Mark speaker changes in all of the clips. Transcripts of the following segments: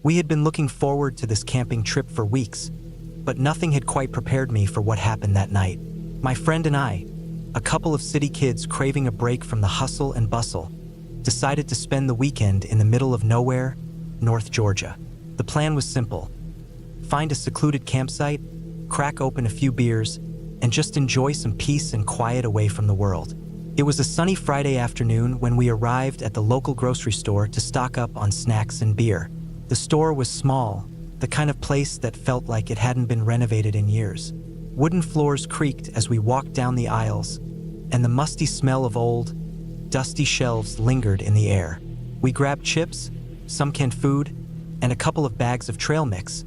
Speaker 1: We had been looking forward to this camping trip for weeks, but nothing had quite prepared me for what happened that night. My friend and I, a couple of city kids craving a break from the hustle and bustle, decided to spend the weekend in the middle of nowhere, North Georgia. The plan was simple: find a secluded campsite, crack open a few beers, and just enjoy some peace and quiet away from the world. It was a sunny Friday afternoon when we arrived at the local grocery store to stock up on snacks and beer. The store was small, the kind of place that felt like it hadn't been renovated in years. Wooden floors creaked as we walked down the aisles, and the musty smell of old, dusty shelves lingered in the air. We grabbed chips, some canned food, and a couple of bags of trail mix,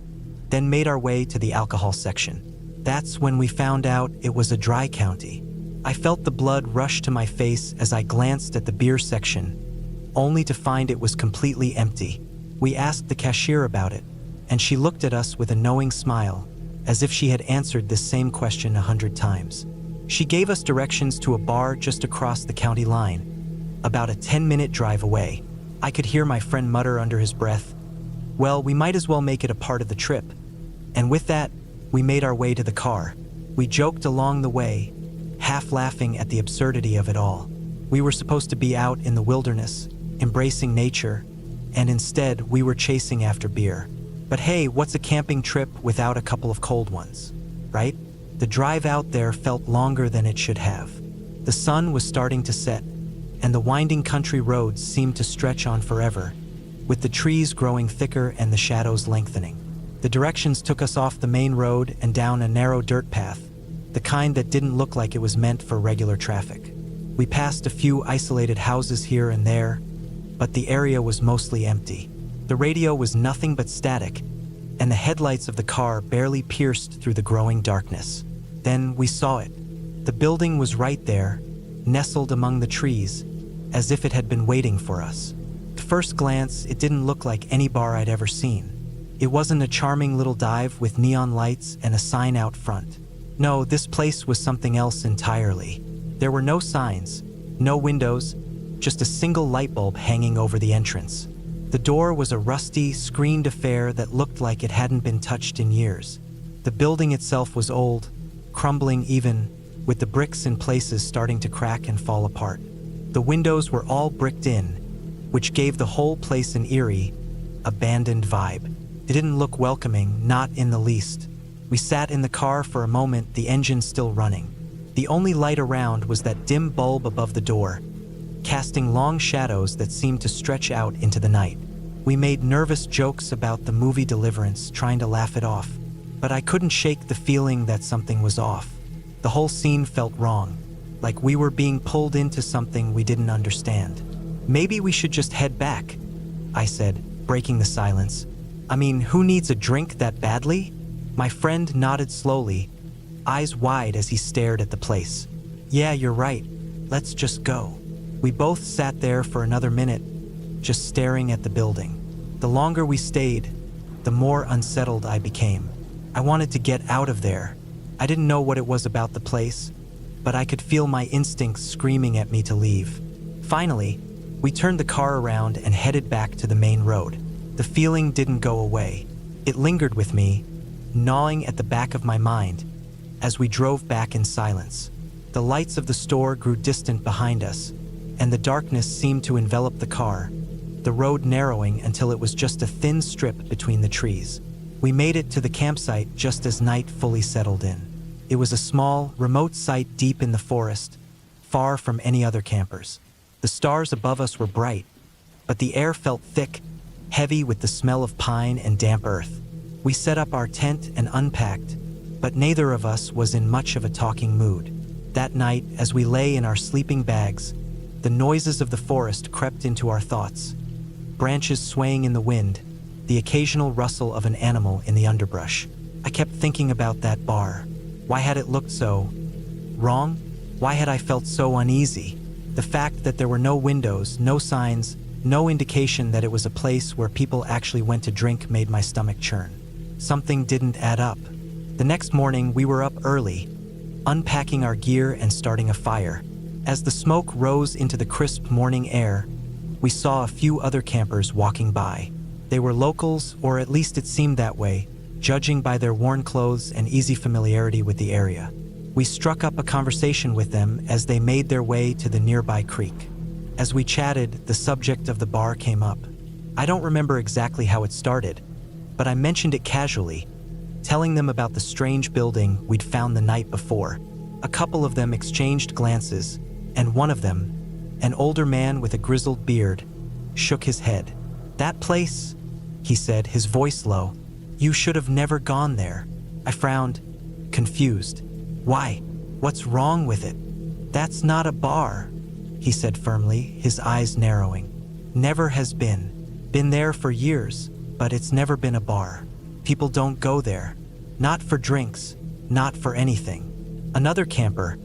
Speaker 1: then made our way to the alcohol section. That's when we found out it was a dry county. I felt the blood rush to my face as I glanced at the beer section, only to find it was completely empty. We asked the cashier about it, and she looked at us with a knowing smile, as if she had answered this same question 100 times. She gave us directions to a bar just across the county line, about a 10-minute drive away. I could hear my friend mutter under his breath, "Well, we might as well make it a part of the trip." And with that, we made our way to the car. We joked along the way, half laughing at the absurdity of it all. We were supposed to be out in the wilderness, embracing nature, and instead we were chasing after beer. But hey, what's a camping trip without a couple of cold ones, right? The drive out there felt longer than it should have. The sun was starting to set, and the winding country roads seemed to stretch on forever, with the trees growing thicker and the shadows lengthening. The directions took us off the main road and down a narrow dirt path, the kind that didn't look like it was meant for regular traffic. We passed a few isolated houses here and there, but the area was mostly empty. The radio was nothing but static, and the headlights of the car barely pierced through the growing darkness. Then we saw it. The building was right there, nestled among the trees, as if it had been waiting for us. At first glance, it didn't look like any bar I'd ever seen. It wasn't a charming little dive with neon lights and a sign out front. No, this place was something else entirely. There were no signs, no windows, just a single light bulb hanging over the entrance. The door was a rusty, screened affair that looked like it hadn't been touched in years. The building itself was old, crumbling even, with the bricks in places starting to crack and fall apart. The windows were all bricked in, which gave the whole place an eerie, abandoned vibe. It didn't look welcoming, not in the least. We sat in the car for a moment, the engine still running. The only light around was that dim bulb above the door, casting long shadows that seemed to stretch out into the night. We made nervous jokes about the movie Deliverance, trying to laugh it off, but I couldn't shake the feeling that something was off. The whole scene felt wrong, like we were being pulled into something we didn't understand. "Maybe we should just head back," I said, breaking the silence. "I mean, who needs a drink that badly?" My friend nodded slowly, eyes wide as he stared at the place. "Yeah, you're right. Let's just go." We both sat there for another minute, just staring at the building. The longer we stayed, the more unsettled I became. I wanted to get out of there. I didn't know what it was about the place, but I could feel my instincts screaming at me to leave. Finally, we turned the car around and headed back to the main road. The feeling didn't go away. It lingered with me, gnawing at the back of my mind, as we drove back in silence. The lights of the store grew distant behind us, and the darkness seemed to envelop the car, the road narrowing until it was just a thin strip between the trees. We made it to the campsite just as night fully settled in. It was a small, remote site deep in the forest, far from any other campers. The stars above us were bright, but the air felt thick, heavy with the smell of pine and damp earth. We set up our tent and unpacked, but neither of us was in much of a talking mood. That night, as we lay in our sleeping bags, the noises of the forest crept into our thoughts. Branches swaying in the wind, the occasional rustle of an animal in the underbrush. I kept thinking about that bar. Why had it looked so wrong? Why had I felt so uneasy? The fact that there were no windows, no signs, no indication that it was a place where people actually went to drink made my stomach churn. Something didn't add up. The next morning, we were up early, unpacking our gear and starting a fire. As the smoke rose into the crisp morning air, we saw a few other campers walking by. They were locals, or at least it seemed that way, judging by their worn clothes and easy familiarity with the area. We struck up a conversation with them as they made their way to the nearby creek. As we chatted, the subject of the bar came up. I don't remember exactly how it started, but I mentioned it casually, telling them about the strange building we'd found the night before. A couple of them exchanged glances, and one of them, an older man with a grizzled beard, shook his head. "That place," he said, his voice low. "You should have never gone there." I frowned, confused. "Why? What's wrong with it?" "That's not a bar," he said firmly, his eyes narrowing. "Never has been. Been there for years, but it's never been a bar. People don't go there. Not for drinks, not for anything." Another camper,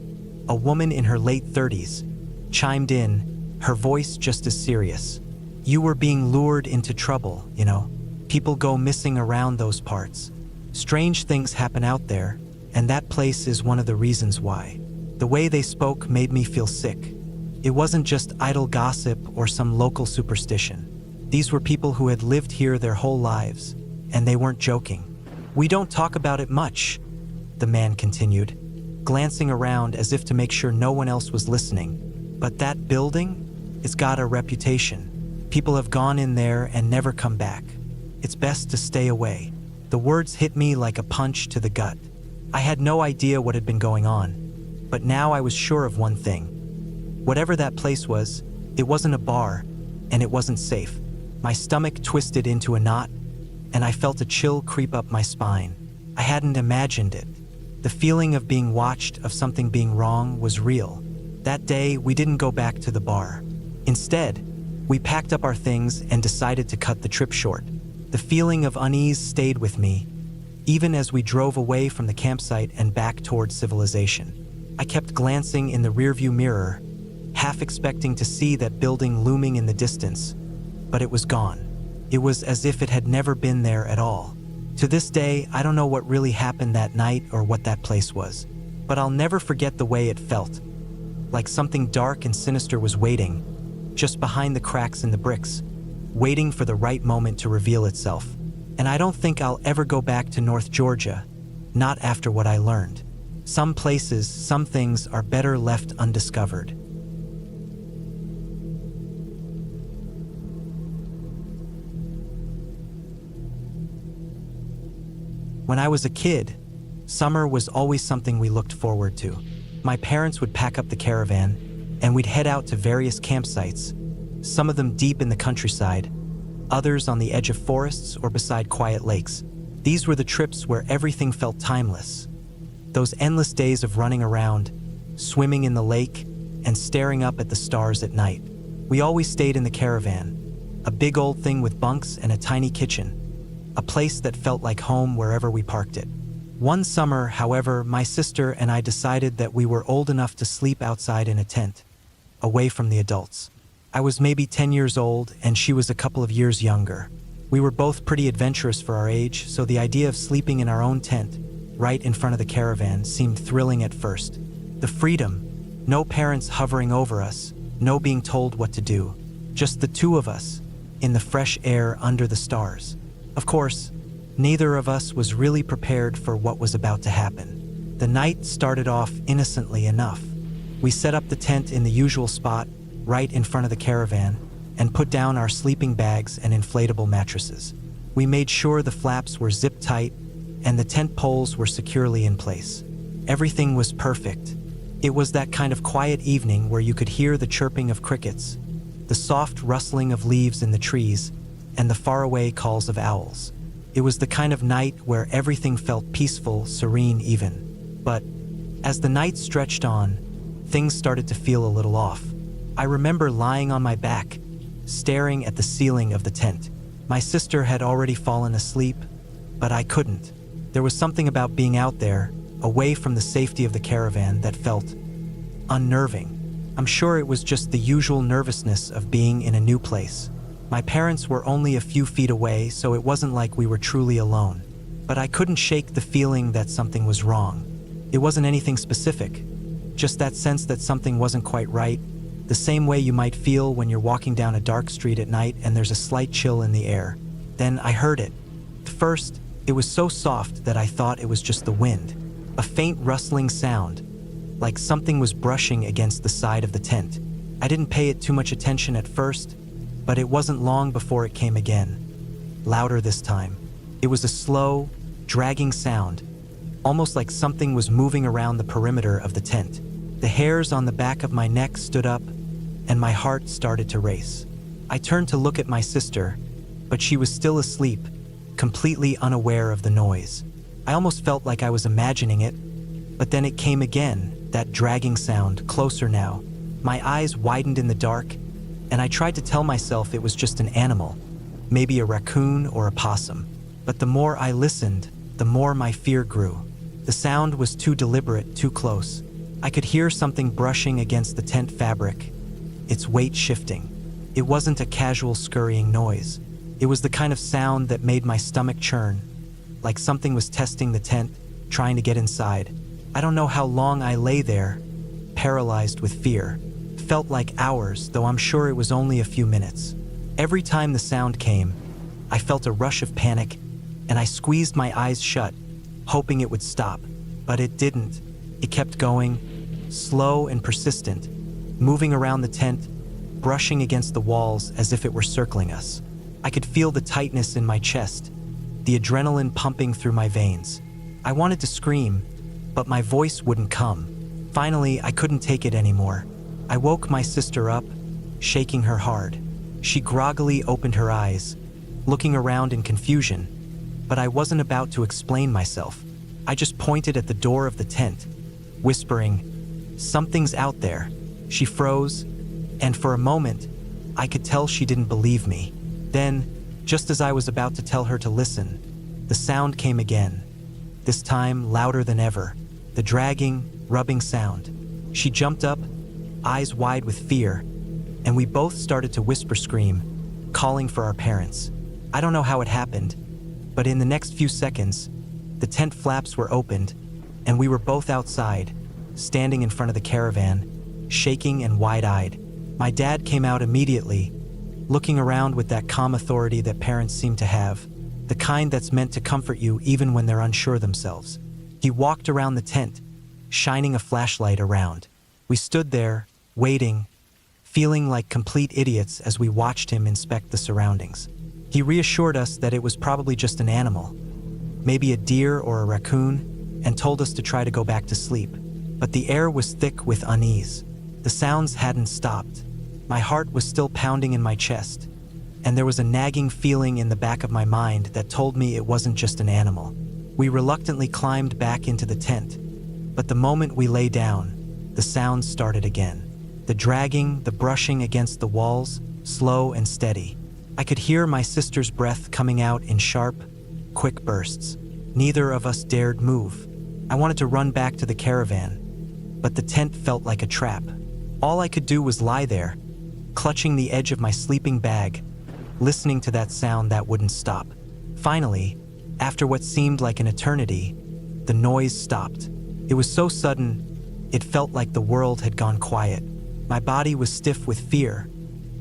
Speaker 1: a woman in her late 30s, chimed in, her voice just as serious. "You were being lured into trouble, you know. People go missing around those parts. Strange things happen out there, and that place is one of the reasons why." The way they spoke made me feel sick. It wasn't just idle gossip or some local superstition. These were people who had lived here their whole lives, and they weren't joking. "We don't talk about it much," the man continued, glancing around as if to make sure no one else was listening. "But that building, it's got a reputation. People have gone in there and never come back. It's best to stay away." The words hit me like a punch to the gut. I had no idea what had been going on, but now I was sure of one thing. Whatever that place was, it wasn't a bar, and it wasn't safe. My stomach twisted into a knot, and I felt a chill creep up my spine. I hadn't imagined it. The feeling of being watched, of something being wrong, was real. That day, we didn't go back to the bar. Instead, we packed up our things and decided to cut the trip short. The feeling of unease stayed with me, even as we drove away from the campsite and back towards civilization. I kept glancing in the rearview mirror, half expecting to see that building looming in the distance, but it was gone. It was as if it had never been there at all. To this day, I don't know what really happened that night or what that place was, but I'll never forget the way it felt. Like something dark and sinister was waiting, just behind the cracks in the bricks, waiting for the right moment to reveal itself. And I don't think I'll ever go back to North Georgia, not after what I learned. Some places, some things are better left undiscovered. When I was a kid, summer was always something we looked forward to. My parents would pack up the caravan, and we'd head out to various campsites, some of them deep in the countryside, others on the edge of forests or beside quiet lakes. These were the trips where everything felt timeless. Those endless days of running around, swimming in the lake, and staring up at the stars at night. We always stayed in the caravan, a big old thing with bunks and a tiny kitchen, a place that felt like home wherever we parked it. One summer, however, my sister and I decided that we were old enough to sleep outside in a tent, away from the adults. I was maybe 10 years old, and she was a couple of years younger. We were both pretty adventurous for our age, so the idea of sleeping in our own tent, right in front of the caravan, seemed thrilling at first. The freedom, no parents hovering over us, no being told what to do, just the two of us, in the fresh air under the stars. Of course, neither of us was really prepared for what was about to happen. The night started off innocently enough. We set up the tent in the usual spot, right in front of the caravan, and put down our sleeping bags and inflatable mattresses. We made sure the flaps were zip tight and the tent poles were securely in place. Everything was perfect. It was that kind of quiet evening where you could hear the chirping of crickets, the soft rustling of leaves in the trees, and the faraway calls of owls. It was the kind of night where everything felt peaceful, serene even. But as the night stretched on, things started to feel a little off. I remember lying on my back, staring at the ceiling of the tent. My sister had already fallen asleep, but I couldn't. There was something about being out there, away from the safety of the caravan, that felt unnerving. I'm sure it was just the usual nervousness of being in a new place. My parents were only a few feet away, so it wasn't like we were truly alone. But I couldn't shake the feeling that something was wrong. It wasn't anything specific, just that sense that something wasn't quite right, the same way you might feel when you're walking down a dark street at night and there's a slight chill in the air. Then I heard it. At first, it was so soft that I thought it was just the wind. A faint rustling sound, like something was brushing against the side of the tent. I didn't pay it too much attention at first, but it wasn't long before it came again. Louder this time. It was a slow, dragging sound, almost like something was moving around the perimeter of the tent. The hairs on the back of my neck stood up, and my heart started to race. I turned to look at my sister, but she was still asleep, completely unaware of the noise. I almost felt like I was imagining it, but then it came again, that dragging sound, closer now. My eyes widened in the dark, and I tried to tell myself it was just an animal, maybe a raccoon or a possum. But the more I listened, the more my fear grew. The sound was too deliberate, too close. I could hear something brushing against the tent fabric, its weight shifting. It wasn't a casual scurrying noise. It was the kind of sound that made my stomach churn, like something was testing the tent, trying to get inside. I don't know how long I lay there, paralyzed with fear. Felt like hours, though I'm sure it was only a few minutes. Every time the sound came, I felt a rush of panic, and I squeezed my eyes shut, hoping it would stop. But it didn't. It kept going, slow and persistent, moving around the tent, brushing against the walls as if it were circling us. I could feel the tightness in my chest, the adrenaline pumping through my veins. I wanted to scream, but my voice wouldn't come. Finally, I couldn't take it anymore. I woke my sister up, shaking her hard. She groggily opened her eyes, looking around in confusion, but I wasn't about to explain myself. I just pointed at the door of the tent, whispering, "Something's out there." She froze, and for a moment, I could tell she didn't believe me. Then, just as I was about to tell her to listen, the sound came again, this time louder than ever, the dragging, rubbing sound. She jumped up, eyes wide with fear, and we both started to whisper scream, calling for our parents. I don't know how it happened, but in the next few seconds, the tent flaps were opened, and we were both outside, standing in front of the caravan, shaking and wide-eyed. My dad came out immediately, looking around with that calm authority that parents seem to have, the kind that's meant to comfort you even when they're unsure themselves. He walked around the tent, shining a flashlight around. We stood there, waiting, feeling like complete idiots as we watched him inspect the surroundings. He reassured us that it was probably just an animal, maybe a deer or a raccoon, and told us to try to go back to sleep. But the air was thick with unease. The sounds hadn't stopped. My heart was still pounding in my chest, and there was a nagging feeling in the back of my mind that told me it wasn't just an animal. We reluctantly climbed back into the tent, but the moment we lay down, the sounds started again. The dragging, the brushing against the walls, slow and steady. I could hear my sister's breath coming out in sharp, quick bursts. Neither of us dared move. I wanted to run back to the caravan, but the tent felt like a trap. All I could do was lie there, clutching the edge of my sleeping bag, listening to that sound that wouldn't stop. Finally, after what seemed like an eternity, the noise stopped. It was so sudden, it felt like the world had gone quiet. My body was stiff with fear,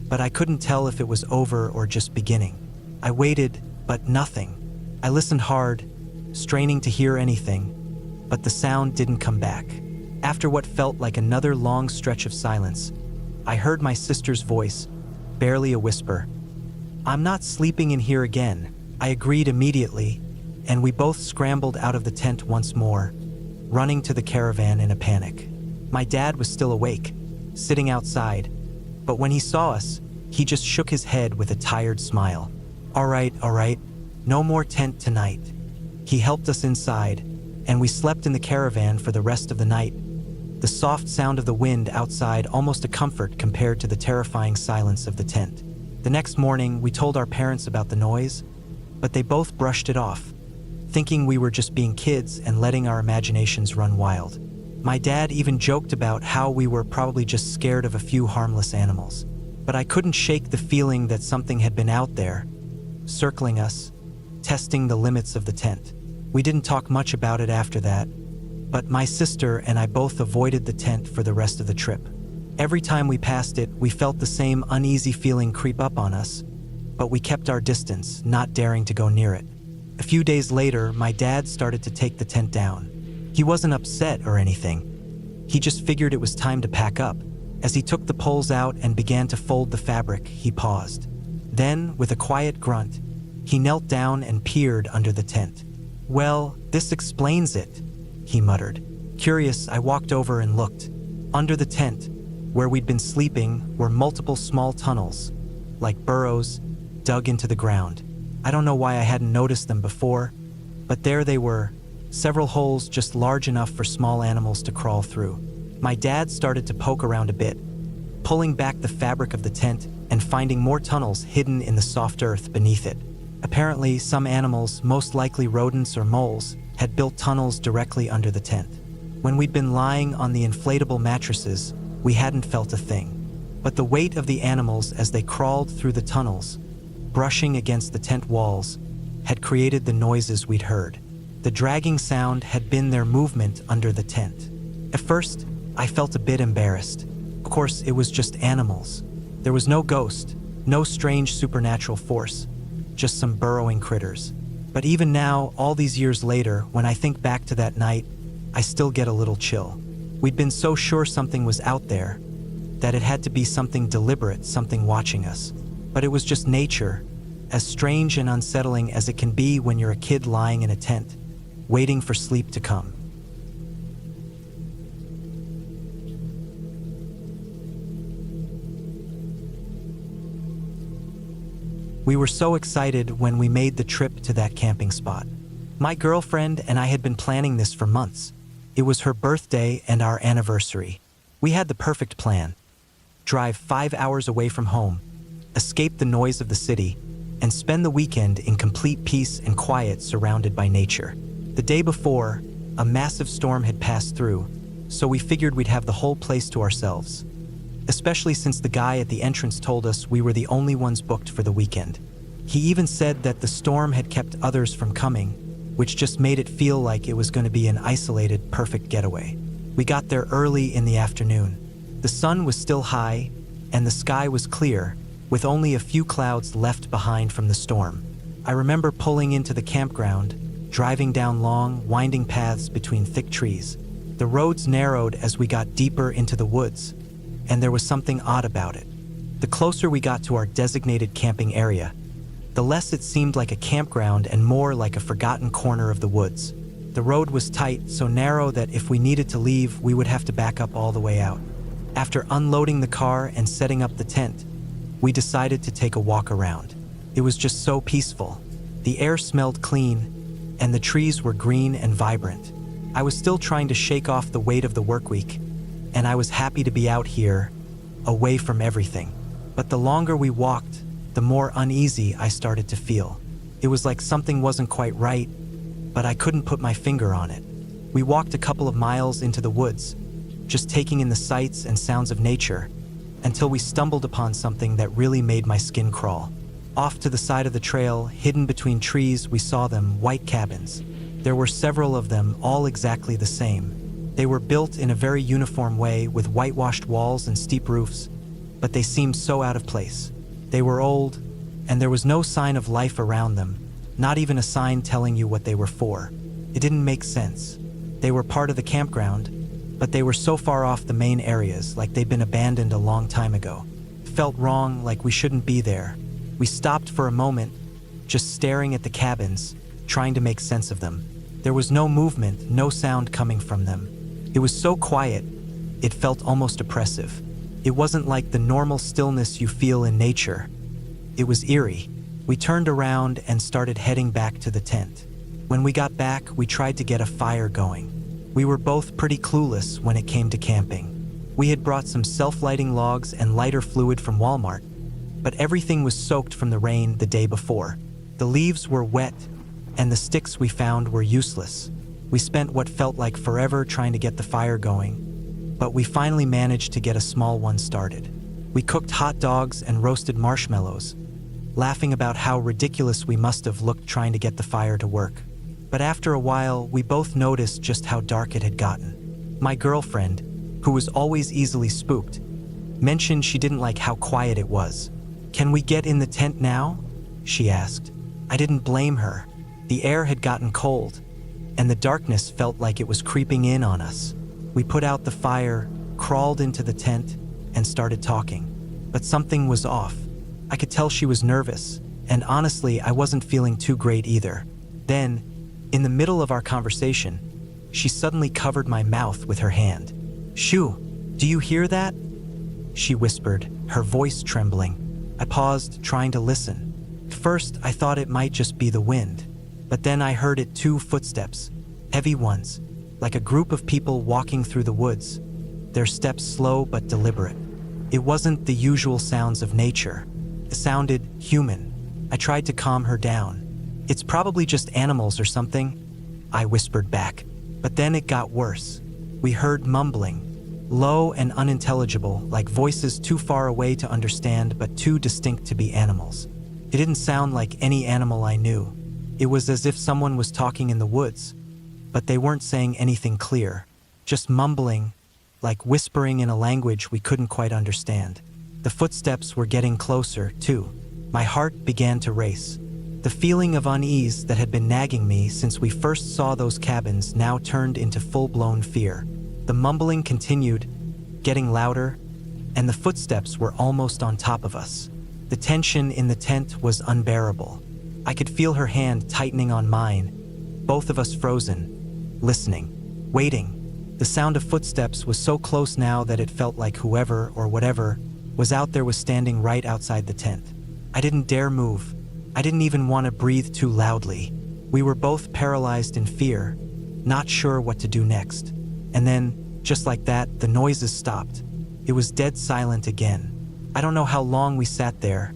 Speaker 1: but I couldn't tell if it was over or just beginning. I waited, but nothing. I listened hard, straining to hear anything, but the sound didn't come back. After what felt like another long stretch of silence, I heard my sister's voice, barely a whisper. "I'm not sleeping in here again." I agreed immediately, and we both scrambled out of the tent once more, running to the caravan in a panic. My dad was still awake, sitting outside, but when he saw us, he just shook his head with a tired smile. All right, no more tent tonight." He helped us inside, and we slept in the caravan for the rest of the night. The soft sound of the wind outside almost a comfort compared to the terrifying silence of the tent. The next morning, we told our parents about the noise, but they both brushed it off, thinking we were just being kids and letting our imaginations run wild. My dad even joked about how we were probably just scared of a few harmless animals. But I couldn't shake the feeling that something had been out there, circling us, testing the limits of the tent. We didn't talk much about it after that, but my sister and I both avoided the tent for the rest of the trip. Every time we passed it, we felt the same uneasy feeling creep up on us, but we kept our distance, not daring to go near it. A few days later, my dad started to take the tent down. He wasn't upset or anything. He just figured it was time to pack up. As he took the poles out and began to fold the fabric, he paused. Then, with a quiet grunt, he knelt down and peered under the tent. "Well, this explains it," he muttered. Curious, I walked over and looked. Under the tent, where we'd been sleeping, were multiple small tunnels, like burrows, dug into the ground. I don't know why I hadn't noticed them before, but there they were, several holes just large enough for small animals to crawl through. My dad started to poke around a bit, pulling back the fabric of the tent and finding more tunnels hidden in the soft earth beneath it. Apparently, some animals, most likely rodents or moles, had built tunnels directly under the tent. When we'd been lying on the inflatable mattresses, we hadn't felt a thing. But the weight of the animals as they crawled through the tunnels, brushing against the tent walls, had created the noises we'd heard. The dragging sound had been their movement under the tent. At first, I felt a bit embarrassed. Of course, it was just animals. There was no ghost, no strange supernatural force, just some burrowing critters. But even now, all these years later, when I think back to that night, I still get a little chill. We'd been so sure something was out there, that it had to be something deliberate, something watching us. But it was just nature, as strange and unsettling as it can be when you're a kid lying in a tent, waiting for sleep to come. We were so excited when we made the trip to that camping spot. My girlfriend and I had been planning this for months. It was her birthday and our anniversary. We had the perfect plan. Drive 5 hours away from home, escape the noise of the city, and spend the weekend in complete peace and quiet surrounded by nature. The day before, a massive storm had passed through, so we figured we'd have the whole place to ourselves. Especially since the guy at the entrance told us we were the only ones booked for the weekend. He even said that the storm had kept others from coming, which just made it feel like it was going to be an isolated, perfect getaway. We got there early in the afternoon. The sun was still high, and the sky was clear, with only a few clouds left behind from the storm. I remember pulling into the campground, driving down long, winding paths between thick trees. The roads narrowed as we got deeper into the woods, and there was something odd about it. The closer we got to our designated camping area, the less it seemed like a campground and more like a forgotten corner of the woods. The road was tight, so narrow that if we needed to leave, we would have to back up all the way out. After unloading the car and setting up the tent, we decided to take a walk around. It was just so peaceful. The air smelled clean, and the trees were green and vibrant. I was still trying to shake off the weight of the work week, and I was happy to be out here, away from everything. But the longer we walked, the more uneasy I started to feel. It was like something wasn't quite right, but I couldn't put my finger on it. We walked a couple of miles into the woods, just taking in the sights and sounds of nature, until we stumbled upon something that really made my skin crawl. Off to the side of the trail, hidden between trees, we saw them, white cabins. There were several of them, all exactly the same. They were built in a very uniform way with whitewashed walls and steep roofs, but they seemed so out of place. They were old, and there was no sign of life around them, not even a sign telling you what they were for. It didn't make sense. They were part of the campground, but they were so far off the main areas, like they'd been abandoned a long time ago. It felt wrong, like we shouldn't be there. We stopped for a moment, just staring at the cabins, trying to make sense of them. There was no movement, no sound coming from them. It was so quiet, it felt almost oppressive. It wasn't like the normal stillness you feel in nature. It was eerie. We turned around and started heading back to the tent. When we got back, we tried to get a fire going. We were both pretty clueless when it came to camping. We had brought some self-lighting logs and lighter fluid from Walmart, but everything was soaked from the rain the day before. The leaves were wet, and the sticks we found were useless. We spent what felt like forever trying to get the fire going, but we finally managed to get a small one started. We cooked hot dogs and roasted marshmallows, laughing about how ridiculous we must have looked trying to get the fire to work. But after a while, we both noticed just how dark it had gotten. My girlfriend, who was always easily spooked, mentioned she didn't like how quiet it was. "Can we get in the tent now?" she asked. I didn't blame her. The air had gotten cold, and the darkness felt like it was creeping in on us. We put out the fire, crawled into the tent, and started talking. But something was off. I could tell she was nervous, and honestly, I wasn't feeling too great either. Then, in the middle of our conversation, she suddenly covered my mouth with her hand. "Shoo, do you hear that?" she whispered, her voice trembling. I paused, trying to listen. First, I thought it might just be the wind, but then I heard it, 2 footsteps, heavy ones, like a group of people walking through the woods, their steps slow but deliberate. It wasn't the usual sounds of nature. It sounded human. I tried to calm her down. "It's probably just animals or something," I whispered back. But then it got worse. We heard mumbling, low and unintelligible, like voices too far away to understand but too distinct to be animals. It didn't sound like any animal I knew. It was as if someone was talking in the woods, but they weren't saying anything clear, just mumbling, like whispering in a language we couldn't quite understand. The footsteps were getting closer, too. My heart began to race. The feeling of unease that had been nagging me since we first saw those cabins now turned into full-blown fear. The mumbling continued, getting louder, and the footsteps were almost on top of us. The tension in the tent was unbearable. I could feel her hand tightening on mine, both of us frozen, listening, waiting. The sound of footsteps was so close now that it felt like whoever or whatever was out there was standing right outside the tent. I didn't dare move. I didn't even want to breathe too loudly. We were both paralyzed in fear, not sure what to do next. And then, just like that, the noises stopped. It was dead silent again. I don't know how long we sat there,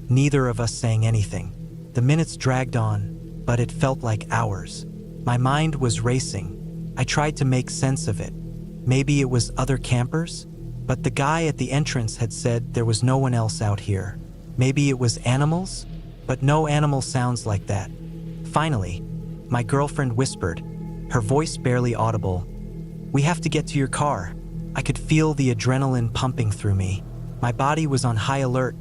Speaker 1: neither of us saying anything. The minutes dragged on, but it felt like hours. My mind was racing. I tried to make sense of it. Maybe it was other campers? But the guy at the entrance had said there was no one else out here. Maybe it was animals? But no animal sounds like that. Finally, my girlfriend whispered, her voice barely audible, "We have to get to your car." I could feel the adrenaline pumping through me. My body was on high alert,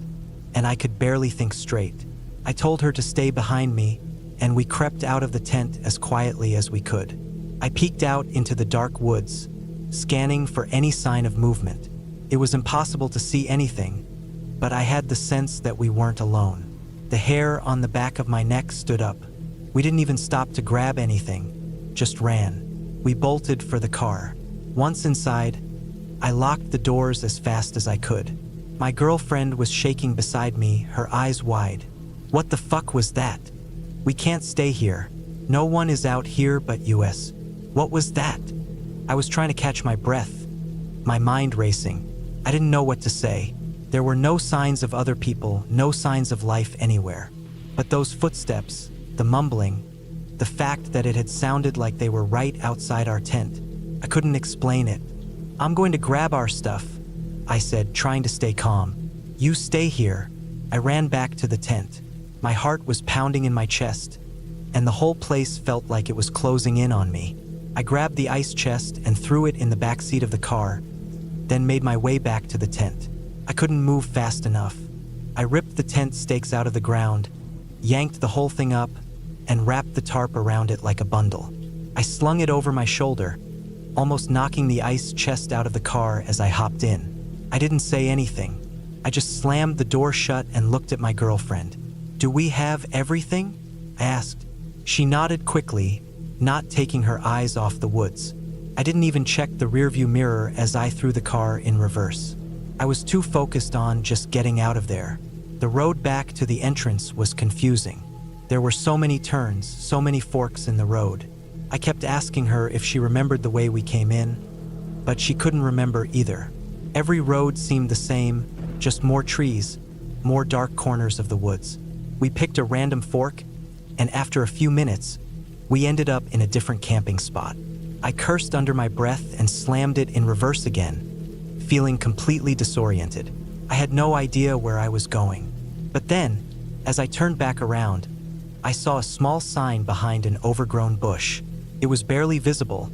Speaker 1: and I could barely think straight. I told her to stay behind me, and we crept out of the tent as quietly as we could. I peeked out into the dark woods, scanning for any sign of movement. It was impossible to see anything, but I had the sense that we weren't alone. The hair on the back of my neck stood up. We didn't even stop to grab anything, just ran. We bolted for the car. Once inside, I locked the doors as fast as I could. My girlfriend was shaking beside me, her eyes wide. "What the fuck was that? We can't stay here. No one is out here but us. What was that?" I was trying to catch my breath, my mind racing. I didn't know what to say. There were no signs of other people, no signs of life anywhere. But those footsteps, the mumbling, the fact that it had sounded like they were right outside our tent, I couldn't explain it. "I'm going to grab our stuff," I said, trying to stay calm. "You stay here." I ran back to the tent. My heart was pounding in my chest, and the whole place felt like it was closing in on me. I grabbed the ice chest and threw it in the back seat of the car, then made my way back to the tent. I couldn't move fast enough. I ripped the tent stakes out of the ground, yanked the whole thing up, and wrapped the tarp around it like a bundle. I slung it over my shoulder, almost knocking the ice chest out of the car as I hopped in. I didn't say anything. I just slammed the door shut and looked at my girlfriend. "Do we have everything?" I asked. She nodded quickly, not taking her eyes off the woods. I didn't even check the rearview mirror as I threw the car in reverse. I was too focused on just getting out of there. The road back to the entrance was confusing. There were so many turns, so many forks in the road. I kept asking her if she remembered the way we came in, but she couldn't remember either. Every road seemed the same, just more trees, more dark corners of the woods. We picked a random fork, and after a few minutes, we ended up in a different camping spot. I cursed under my breath and slammed it in reverse again, feeling completely disoriented. I had no idea where I was going. But then, as I turned back around, I saw a small sign behind an overgrown bush. It was barely visible,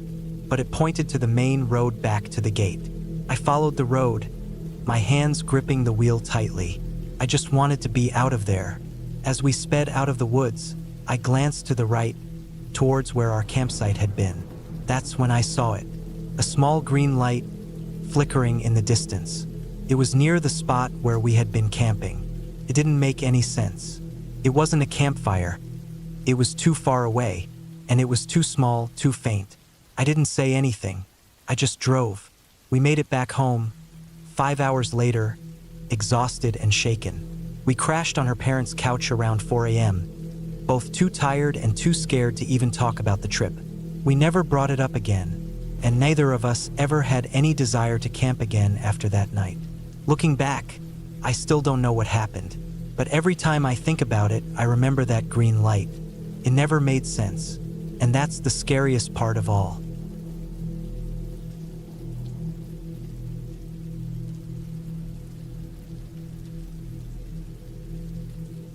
Speaker 1: but it pointed to the main road back to the gate. I followed the road, my hands gripping the wheel tightly. I just wanted to be out of there, As we sped out of the woods, I glanced to the right, towards where our campsite had been. That's when I saw it. A small green light flickering in the distance. It was near the spot where we had been camping. It didn't make any sense. It wasn't a campfire. It was too far away, and it was too small, too faint. I didn't say anything. I just drove. We made it back home. 5 hours later, exhausted and shaken. We crashed on her parents' couch around 4 a.m., both too tired and too scared to even talk about the trip. We never brought it up again, and neither of us ever had any desire to camp again after that night. Looking back, I still don't know what happened, but every time I think about it, I remember that green light. It never made sense, and that's the scariest part of all.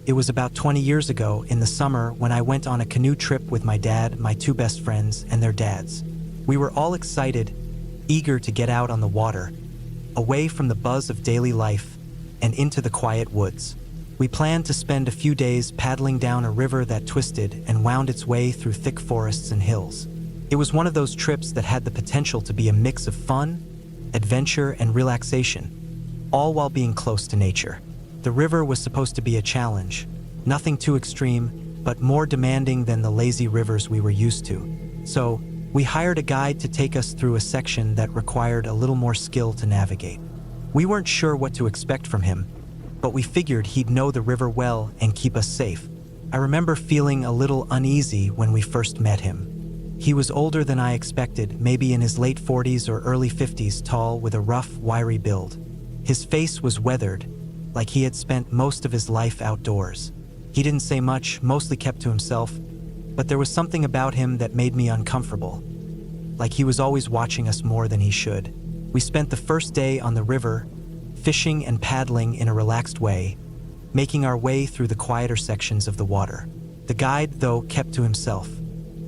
Speaker 1: It was about 20 years ago in the summer when I went on a canoe trip with my dad, my two best friends, and their dads. We were all excited, eager to get out on the water, away from the buzz of daily life and into the quiet woods. We planned to spend a few days paddling down a river that twisted and wound its way through thick forests and hills. It was one of those trips that had the potential to be a mix of fun, adventure, and relaxation, all while being close to nature. The river was supposed to be a challenge, nothing too extreme, but more demanding than the lazy rivers we were used to. So, we hired a guide to take us through a section that required a little more skill to navigate. We weren't sure what to expect from him, but we figured he'd know the river well and keep us safe. I remember feeling a little uneasy when we first met him. He was older than I expected, maybe in his late 40s or early 50s, tall with a rough, wiry build. His face was weathered, like he had spent most of his life outdoors. He didn't say much, mostly kept to himself, but there was something about him that made me uncomfortable, like he was always watching us more than he should. We spent the first day on the river, fishing and paddling in a relaxed way, making our way through the quieter sections of the water. The guide, though, kept to himself.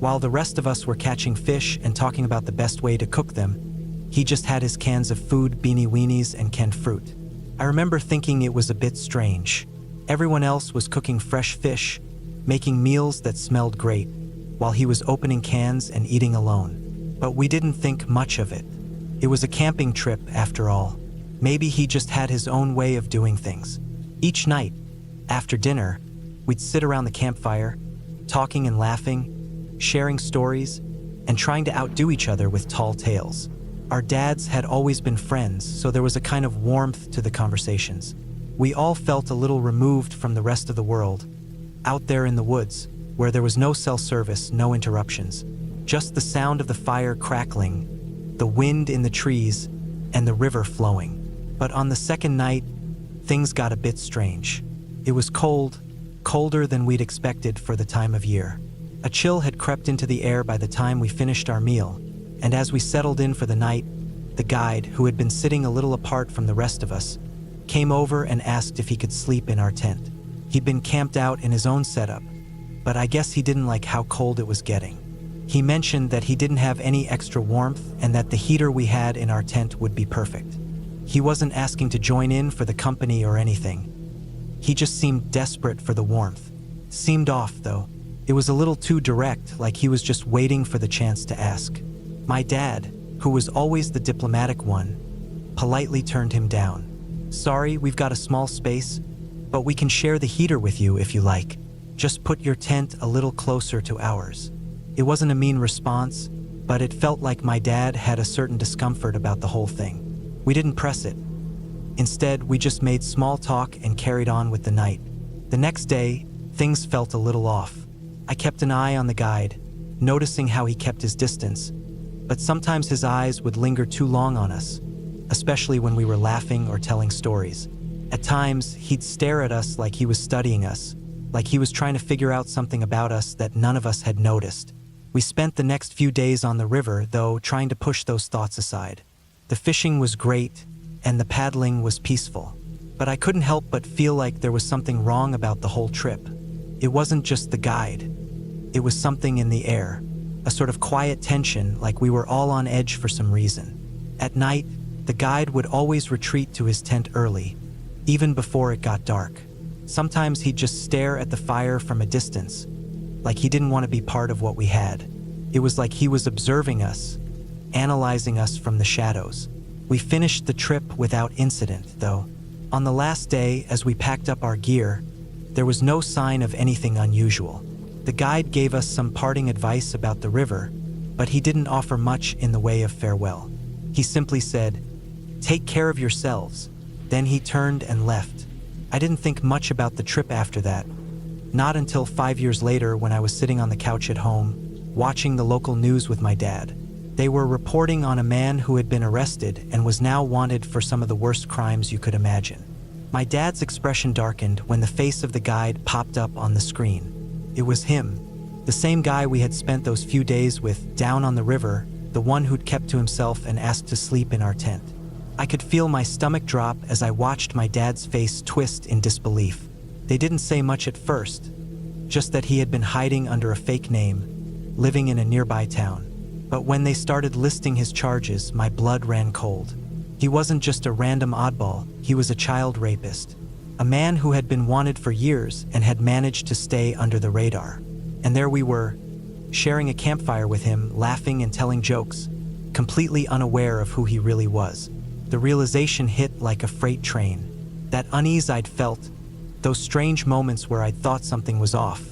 Speaker 1: While the rest of us were catching fish and talking about the best way to cook them, he just had his cans of food, beanie weenies, and canned fruit. I remember thinking it was a bit strange. Everyone else was cooking fresh fish, making meals that smelled great, while he was opening cans and eating alone. But we didn't think much of it. It was a camping trip, after all. Maybe he just had his own way of doing things. Each night, after dinner, we'd sit around the campfire, talking and laughing, sharing stories, and trying to outdo each other with tall tales. Our dads had always been friends, so there was a kind of warmth to the conversations. We all felt a little removed from the rest of the world, out there in the woods, where there was no cell service, no interruptions, just the sound of the fire crackling, the wind in the trees, and the river flowing. But on the second night, things got a bit strange. It was cold, colder than we'd expected for the time of year. A chill had crept into the air by the time we finished our meal, and as we settled in for the night, the guide, who had been sitting a little apart from the rest of us, came over and asked if he could sleep in our tent. He'd been camped out in his own setup, but I guess he didn't like how cold it was getting. He mentioned that he didn't have any extra warmth and that the heater we had in our tent would be perfect. He wasn't asking to join in for the company or anything. He just seemed desperate for the warmth. Seemed off, though. It was a little too direct, like he was just waiting for the chance to ask. My dad, who was always the diplomatic one, politely turned him down. "Sorry, we've got a small space, but we can share the heater with you if you like. Just put your tent a little closer to ours." It wasn't a mean response, but it felt like my dad had a certain discomfort about the whole thing. We didn't press it. Instead, we just made small talk and carried on with the night. The next day, things felt a little off. I kept an eye on the guide, noticing how he kept his distance, but sometimes his eyes would linger too long on us, especially when we were laughing or telling stories. At times, he'd stare at us like he was studying us, like he was trying to figure out something about us that none of us had noticed. We spent the next few days on the river, though, trying to push those thoughts aside. The fishing was great, and the paddling was peaceful, but I couldn't help but feel like there was something wrong about the whole trip. It wasn't just the guide. It was something in the air, a sort of quiet tension, like we were all on edge for some reason. At night, the guide would always retreat to his tent early, even before it got dark. Sometimes he'd just stare at the fire from a distance, like he didn't want to be part of what we had. It was like he was observing us, analyzing us from the shadows. We finished the trip without incident, though. On the last day, as we packed up our gear, there was no sign of anything unusual. The guide gave us some parting advice about the river, but he didn't offer much in the way of farewell. He simply said, "Take care of yourselves." Then he turned and left. I didn't think much about the trip after that. Not until 5 years later, when I was sitting on the couch at home, watching the local news with my dad. They were reporting on a man who had been arrested and was now wanted for some of the worst crimes you could imagine. My dad's expression darkened when the face of the guide popped up on the screen. It was him, the same guy we had spent those few days with down on the river, the one who'd kept to himself and asked to sleep in our tent. I could feel my stomach drop as I watched my dad's face twist in disbelief. They didn't say much at first, just that he had been hiding under a fake name, living in a nearby town. But when they started listing his charges, my blood ran cold. He wasn't just a random oddball, he was a child rapist. A man who had been wanted for years and had managed to stay under the radar. And there we were, sharing a campfire with him, laughing and telling jokes, completely unaware of who he really was. The realization hit like a freight train. That unease I'd felt, those strange moments where I'd thought something was off.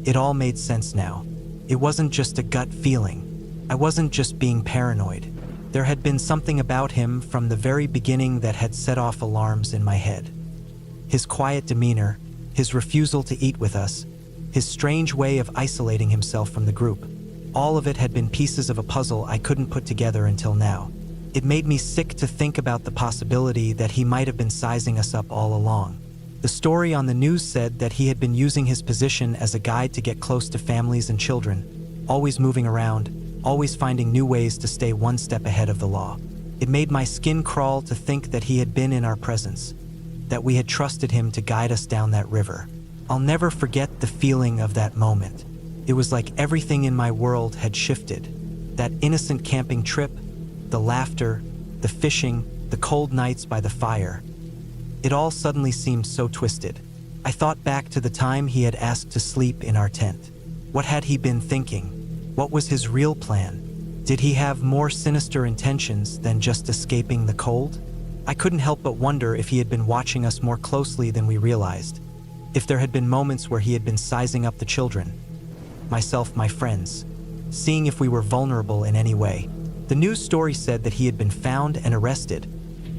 Speaker 1: It all made sense now. It wasn't just a gut feeling. I wasn't just being paranoid. There had been something about him from the very beginning that had set off alarms in my head. His quiet demeanor, his refusal to eat with us, his strange way of isolating himself from the group. All of it had been pieces of a puzzle I couldn't put together until now. It made me sick to think about the possibility that he might have been sizing us up all along. The story on the news said that he had been using his position as a guide to get close to families and children, always moving around, always finding new ways to stay one step ahead of the law. It made my skin crawl to think that he had been in our presence, that we had trusted him to guide us down that river. I'll never forget the feeling of that moment. It was like everything in my world had shifted. That innocent camping trip, the laughter, the fishing, the cold nights by the fire. It all suddenly seemed so twisted. I thought back to the time he had asked to sleep in our tent. What had he been thinking? What was his real plan? Did he have more sinister intentions than just escaping the cold? I couldn't help but wonder if he had been watching us more closely than we realized. If there had been moments where he had been sizing up the children, myself, my friends, seeing if we were vulnerable in any way. The news story said that he had been found and arrested,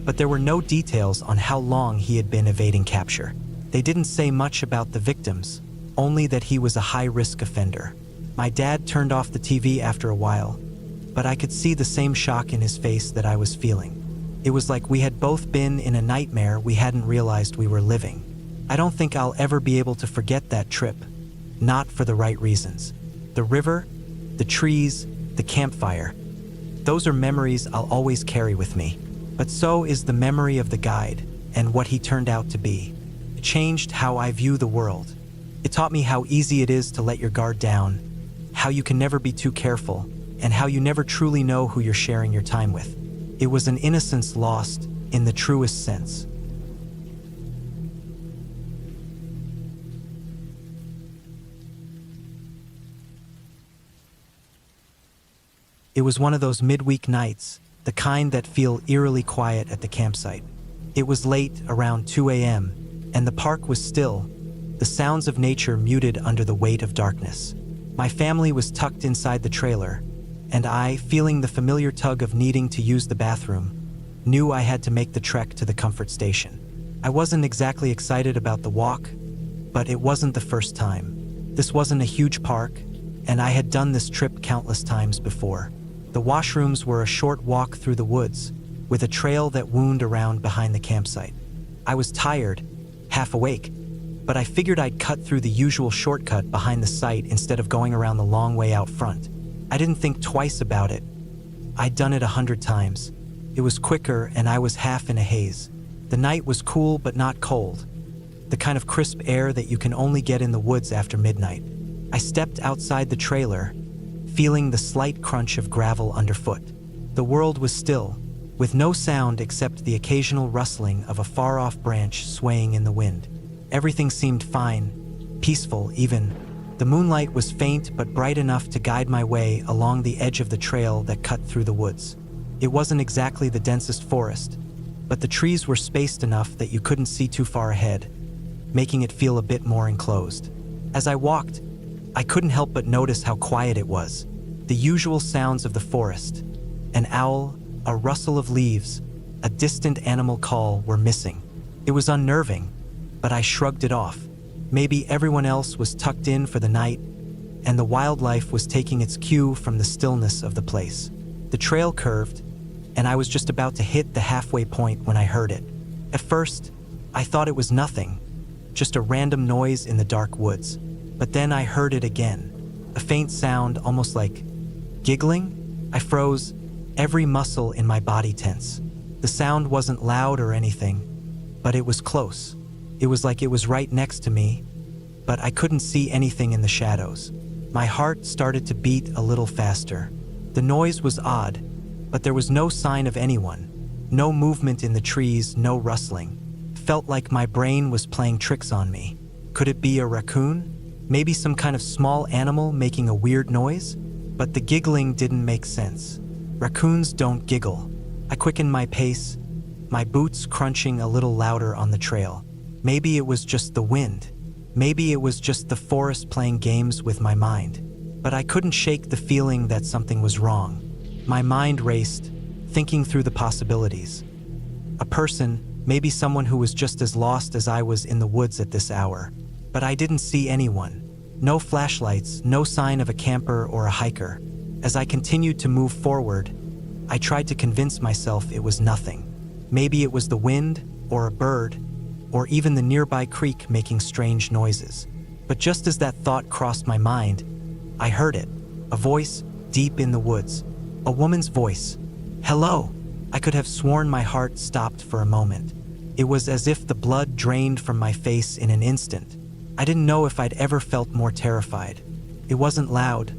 Speaker 1: but there were no details on how long he had been evading capture. They didn't say much about the victims, only that he was a high-risk offender. My dad turned off the TV after a while, but I could see the same shock in his face that I was feeling. It was like we had both been in a nightmare we hadn't realized we were living. I don't think I'll ever be able to forget that trip, not for the right reasons. The river, the trees, the campfire. Those are memories I'll always carry with me. But so is the memory of the guide and what he turned out to be. It changed how I view the world. It taught me how easy it is to let your guard down, how you can never be too careful, and how you never truly know who you're sharing your time with. It was an innocence lost in the truest sense. It was one of those midweek nights, the kind that feel eerily quiet at the campsite. It was late, around 2 a.m., and the park was still, the sounds of nature muted under the weight of darkness. My family was tucked inside the trailer, and I, feeling the familiar tug of needing to use the bathroom, knew I had to make the trek to the comfort station. I wasn't exactly excited about the walk, but it wasn't the first time. This wasn't a huge park, and I had done this trip countless times before. The washrooms were a short walk through the woods, with a trail that wound around behind the campsite. I was tired, half awake, but I figured I'd cut through the usual shortcut behind the site instead of going around the long way out front. I didn't think twice about it. I'd done it 100 times. It was quicker, and I was half in a haze. The night was cool but not cold, the kind of crisp air that you can only get in the woods after midnight. I stepped outside the trailer, feeling the slight crunch of gravel underfoot. The world was still, with no sound except the occasional rustling of a far-off branch swaying in the wind. Everything seemed fine, peaceful even. The moonlight was faint but bright enough to guide my way along the edge of the trail that cut through the woods. It wasn't exactly the densest forest, but the trees were spaced enough that you couldn't see too far ahead, making it feel a bit more enclosed. As I walked, I couldn't help but notice how quiet it was. The usual sounds of the forest, an owl, a rustle of leaves, a distant animal call were missing. It was unnerving, but I shrugged it off. Maybe everyone else was tucked in for the night, and the wildlife was taking its cue from the stillness of the place. The trail curved, and I was just about to hit the halfway point when I heard it. At first, I thought it was nothing, just a random noise in the dark woods. But then I heard it again, a faint sound almost like giggling. I froze, every muscle in my body tense. The sound wasn't loud or anything, but it was close. It was like it was right next to me, but I couldn't see anything in the shadows. My heart started to beat a little faster. The noise was odd, but there was no sign of anyone. No movement in the trees, no rustling. Felt like my brain was playing tricks on me. Could it be a raccoon? Maybe some kind of small animal making a weird noise? But the giggling didn't make sense. Raccoons don't giggle. I quickened my pace, my boots crunching a little louder on the trail. Maybe it was just the wind. Maybe it was just the forest playing games with my mind. But I couldn't shake the feeling that something was wrong. My mind raced, thinking through the possibilities. A person, maybe someone who was just as lost as I was in the woods at this hour. But I didn't see anyone. No flashlights, no sign of a camper or a hiker. As I continued to move forward, I tried to convince myself it was nothing. Maybe it was the wind, or a bird, or even the nearby creek making strange noises. But just as that thought crossed my mind, I heard it, a voice deep in the woods. A woman's voice. Hello! I could have sworn my heart stopped for a moment. It was as if the blood drained from my face in an instant. I didn't know if I'd ever felt more terrified. It wasn't loud,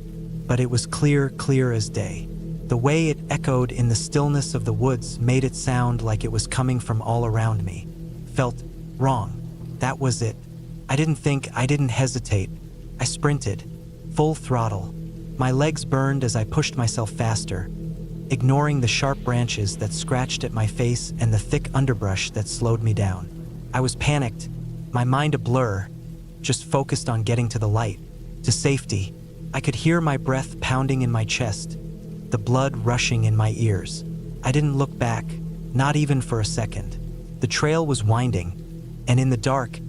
Speaker 1: but it was clear as day. The way it echoed in the stillness of the woods made it sound like it was coming from all around me. Felt wrong. That was it. I didn't think, I didn't hesitate. I sprinted, full throttle. My legs burned as I pushed myself faster, ignoring the sharp branches that scratched at my face and the thick underbrush that slowed me down. I was panicked, my mind a blur, just focused on getting to the light, to safety. I could hear my breath pounding in my chest, the blood rushing in my ears. I didn't look back, not even for a second. The trail was winding, and in the dark,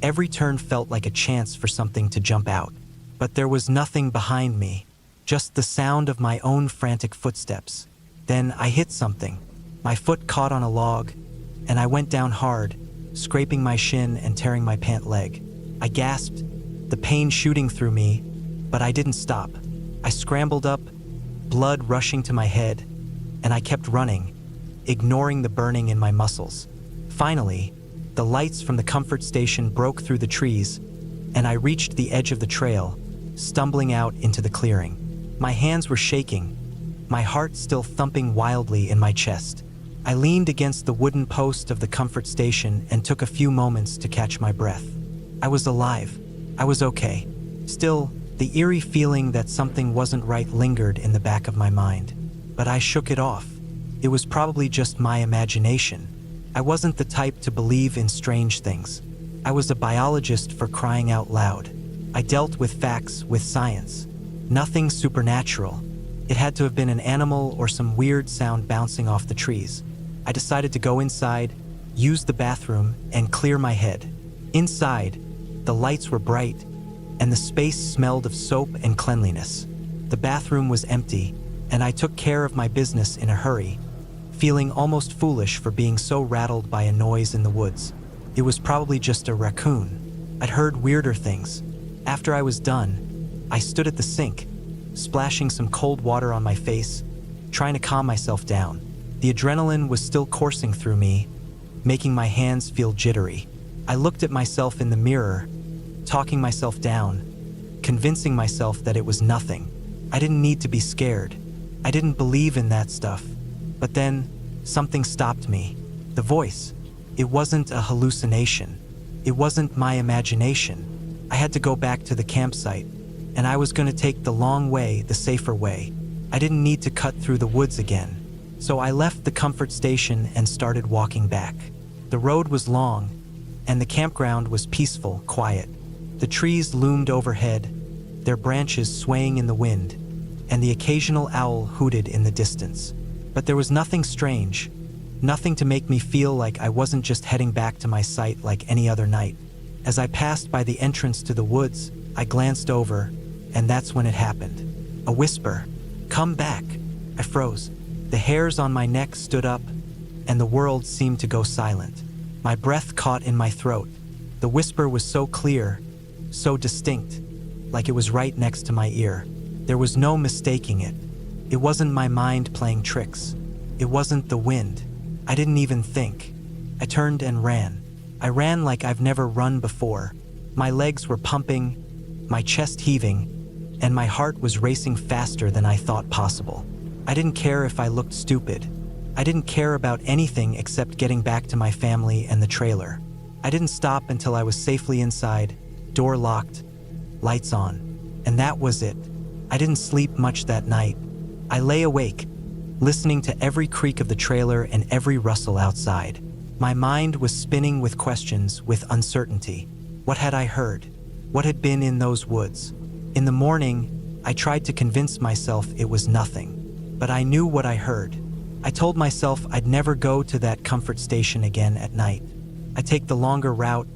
Speaker 1: every turn felt like a chance for something to jump out. But there was nothing behind me, just the sound of my own frantic footsteps. Then I hit something. My foot caught on a log, and I went down hard, scraping my shin and tearing my pant leg. I gasped, the pain shooting through me, but I didn't stop. I scrambled up, blood rushing to my head, and I kept running, ignoring the burning in my muscles. Finally, the lights from the comfort station broke through the trees, and I reached the edge of the trail, stumbling out into the clearing. My hands were shaking, my heart still thumping wildly in my chest. I leaned against the wooden post of the comfort station and took a few moments to catch my breath. I was alive. I was okay. Still, the eerie feeling that something wasn't right lingered in the back of my mind. But I shook it off. It was probably just my imagination. I wasn't the type to believe in strange things. I was a biologist for crying out loud. I dealt with facts, with science. Nothing supernatural. It had to have been an animal or some weird sound bouncing off the trees. I decided to go inside, use the bathroom, and clear my head. Inside, the lights were bright, and the space smelled of soap and cleanliness. The bathroom was empty, and I took care of my business in a hurry, feeling almost foolish for being so rattled by a noise in the woods. It was probably just a raccoon. I'd heard weirder things. After I was done, I stood at the sink, splashing some cold water on my face, trying to calm myself down. The adrenaline was still coursing through me, making my hands feel jittery. I looked at myself in the mirror, talking myself down, convincing myself that it was nothing. I didn't need to be scared. I didn't believe in that stuff. But then, something stopped me. The voice. It wasn't a hallucination. It wasn't my imagination. I had to go back to the campsite, and I was going to take the long way, the safer way. I didn't need to cut through the woods again. So I left the comfort station and started walking back. The road was long, and the campground was peaceful, quiet. The trees loomed overhead, their branches swaying in the wind, and the occasional owl hooted in the distance. But there was nothing strange, nothing to make me feel like I wasn't just heading back to my site like any other night. As I passed by the entrance to the woods, I glanced over, and that's when it happened. A whisper, "Come back." I froze. The hairs on my neck stood up, and the world seemed to go silent. My breath caught in my throat. The whisper was so clear, so distinct, like it was right next to my ear. There was no mistaking it. It wasn't my mind playing tricks. It wasn't the wind. I didn't even think. I turned and ran. I ran like I've never run before. My legs were pumping, my chest heaving, and my heart was racing faster than I thought possible. I didn't care if I looked stupid. I didn't care about anything except getting back to my family and the trailer. I didn't stop until I was safely inside, door locked, lights on. And that was it. I didn't sleep much that night. I lay awake, listening to every creak of the trailer and every rustle outside. My mind was spinning with questions, with uncertainty. What had I heard? What had been in those woods? In the morning, I tried to convince myself it was nothing. But I knew what I heard. I told myself I'd never go to that comfort station again at night. I'd take the longer route,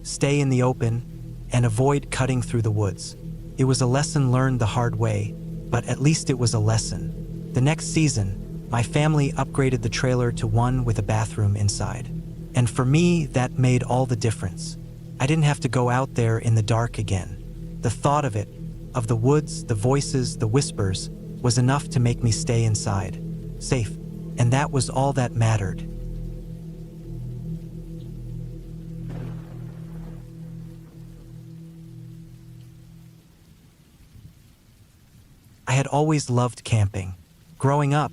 Speaker 1: stay in the open, and avoid cutting through the woods. It was a lesson learned the hard way, but at least it was a lesson. The next season, my family upgraded the trailer to one with a bathroom inside. And for me, that made all the difference. I didn't have to go out there in the dark again. The thought of it, of the woods, the voices, the whispers, was enough to make me stay inside, safe, and that was all that mattered. I had always loved camping. Growing up,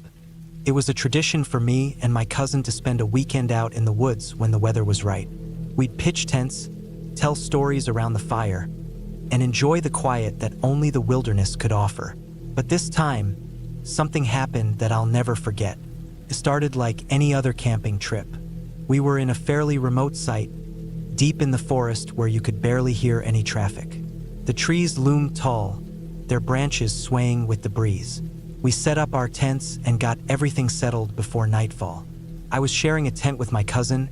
Speaker 1: it was a tradition for me and my cousin to spend a weekend out in the woods when the weather was right. We'd pitch tents, tell stories around the fire, and enjoy the quiet that only the wilderness could offer. But this time, something happened that I'll never forget. It started like any other camping trip. We were in a fairly remote site, deep in the forest where you could barely hear any traffic. The trees loomed tall, their branches swaying with the breeze. We set up our tents and got everything settled before nightfall. I was sharing a tent with my cousin,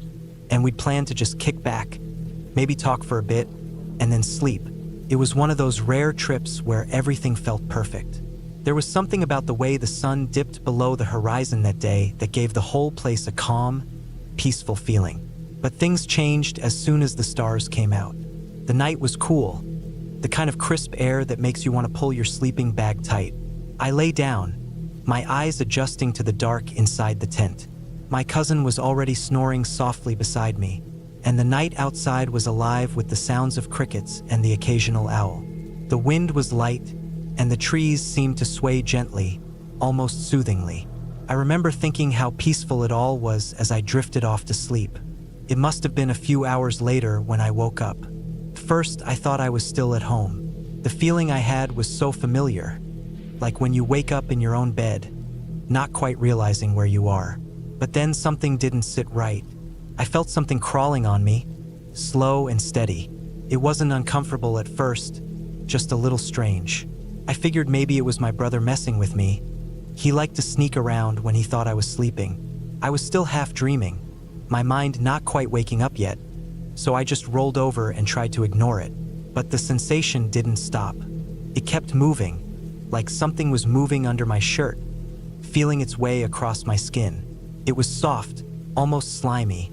Speaker 1: and we'd planned to just kick back, maybe talk for a bit, and then sleep. It was one of those rare trips where everything felt perfect. There was something about the way the sun dipped below the horizon that day that gave the whole place a calm, peaceful feeling. But things changed as soon as the stars came out. The night was cool, the kind of crisp air that makes you want to pull your sleeping bag tight. I lay down, my eyes adjusting to the dark inside the tent. My cousin was already snoring softly beside me, and the night outside was alive with the sounds of crickets and the occasional owl. The wind was light, and the trees seemed to sway gently, almost soothingly. I remember thinking how peaceful it all was as I drifted off to sleep. It must have been a few hours later when I woke up. First, I thought I was still at home. The feeling I had was so familiar, like when you wake up in your own bed, not quite realizing where you are. But then something didn't sit right. I felt something crawling on me, slow and steady. It wasn't uncomfortable at first, just a little strange. I figured maybe it was my brother messing with me. He liked to sneak around when he thought I was sleeping. I was still half dreaming, my mind not quite waking up yet, so I just rolled over and tried to ignore it. But the sensation didn't stop. It kept moving, like something was moving under my shirt, feeling its way across my skin. It was soft, almost slimy,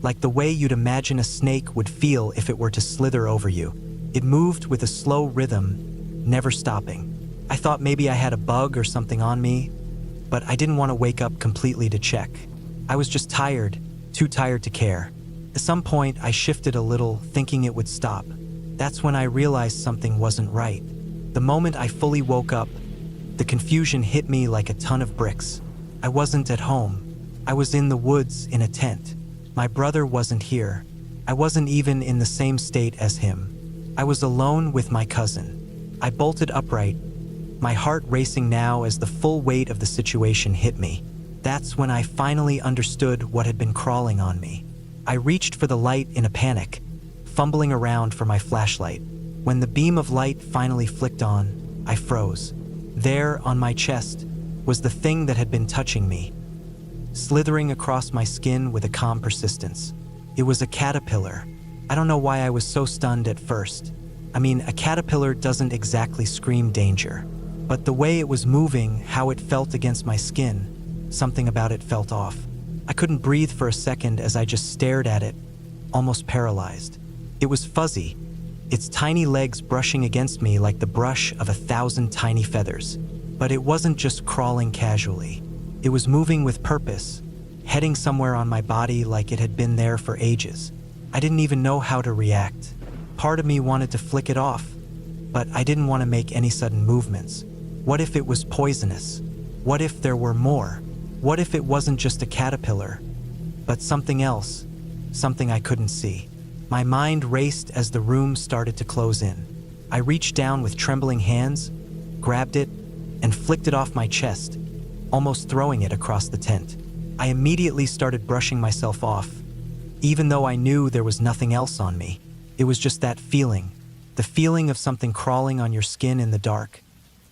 Speaker 1: like the way you'd imagine a snake would feel if it were to slither over you. It moved with a slow rhythm, never stopping. I thought maybe I had a bug or something on me, but I didn't want to wake up completely to check. I was just tired, too tired to care. At some point, I shifted a little, thinking it would stop. That's when I realized something wasn't right. The moment I fully woke up, the confusion hit me like a ton of bricks. I wasn't at home. I was in the woods in a tent. My brother wasn't here. I wasn't even in the same state as him. I was alone with my cousin. I bolted upright, my heart racing now as the full weight of the situation hit me. That's when I finally understood what had been crawling on me. I reached for the light in a panic, fumbling around for my flashlight. When the beam of light finally flicked on, I froze. There, on my chest, was the thing that had been touching me, slithering across my skin with a calm persistence. It was a caterpillar. I don't know why I was so stunned at first. I mean, a caterpillar doesn't exactly scream danger. But the way it was moving, how it felt against my skin, something about it felt off. I couldn't breathe for a second as I just stared at it, almost paralyzed. It was fuzzy, its tiny legs brushing against me like the brush of 1,000 tiny feathers. But it wasn't just crawling casually. It was moving with purpose, heading somewhere on my body like it had been there for ages. I didn't even know how to react. Part of me wanted to flick it off, but I didn't want to make any sudden movements. What if it was poisonous? What if there were more? What if it wasn't just a caterpillar, but something else, something I couldn't see? My mind raced as the room started to close in. I reached down with trembling hands, grabbed it, and flicked it off my chest, almost throwing it across the tent. I immediately started brushing myself off, even though I knew there was nothing else on me. It was just that feeling, the feeling of something crawling on your skin in the dark,